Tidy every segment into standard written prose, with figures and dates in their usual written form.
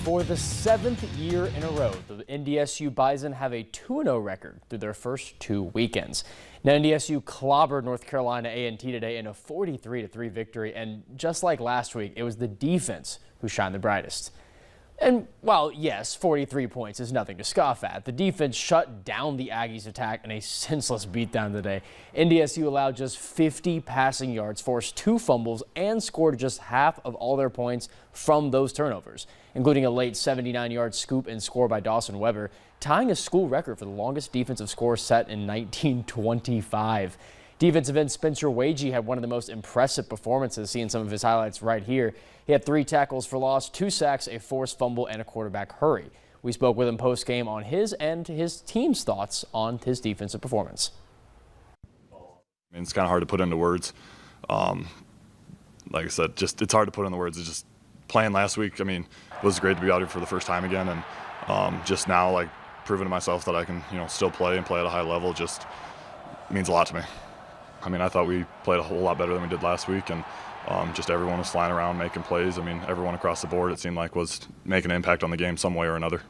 For the 7th year in a row, the NDSU Bison have a 2-0 record through their first 2 weekends. Now, NDSU clobbered North Carolina A&T today in a 43-3 victory, and just like last week, it was the defense who shined the brightest. And while, yes, 43 points is nothing to scoff at, the defense shut down the Aggies' attack in a senseless beatdown today. NDSU allowed just 50 passing yards, forced 2 fumbles, and scored just half of all their points from those turnovers, including a late 79-yard scoop and score by Dawson Weber, tying a school record for the longest defensive score set in 1925. Defensive end Spencer Wagee had one of the most impressive performances, seeing some of his highlights right here. He had 3 tackles for loss, 2 sacks, a forced fumble, and a quarterback hurry. We spoke with him post-game on his and his team's thoughts on his defensive performance. It's kind of hard to put into words. Like I said, it's hard to put into words. It's just playing last week. I mean, it was great to be out here for the first time again, and just now, like, proving to myself that I can, still play and play at a high level just means a lot to me. I mean, I thought we played a whole lot better than we did last week, and just everyone was flying around making plays. I mean, everyone across the board, it seemed like, was making an impact on the game some way or another.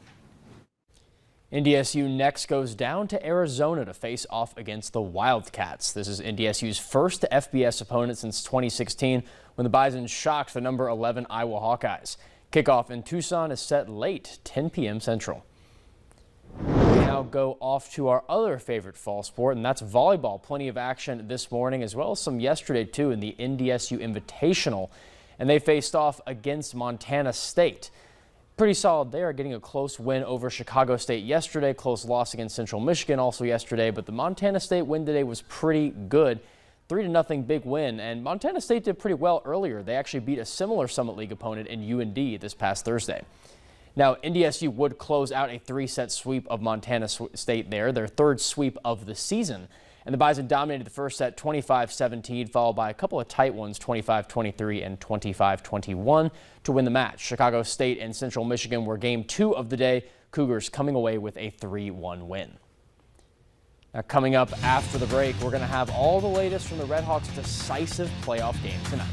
NDSU next goes down to Arizona to face off against the Wildcats. This is NDSU's first FBS opponent since 2016, when the Bison shocked the number 11 Iowa Hawkeyes. Kickoff in Tucson is set late, 10 p.m. Central. We now go off to our other favorite fall sport, and that's volleyball. Plenty of action this morning, as well as some yesterday, too, in the NDSU Invitational. And they faced off against Montana State. Pretty solid there, getting a close win over Chicago State yesterday. Close loss against Central Michigan also yesterday, but the Montana State win today was pretty good. 3-0 big win, and Montana State did pretty well earlier. They actually beat a similar Summit League opponent in UND this past Thursday. Now, NDSU would close out a 3-set sweep of Montana State there, their 3rd sweep of the season. And the Bison dominated the first set 25-17, followed by a couple of tight ones, 25-23 and 25-21, to win the match. Chicago State and Central Michigan were game 2 of the day, Cougars coming away with a 3-1 win. Now, coming up after the break, we're going to have all the latest from the Redhawks' decisive playoff game tonight.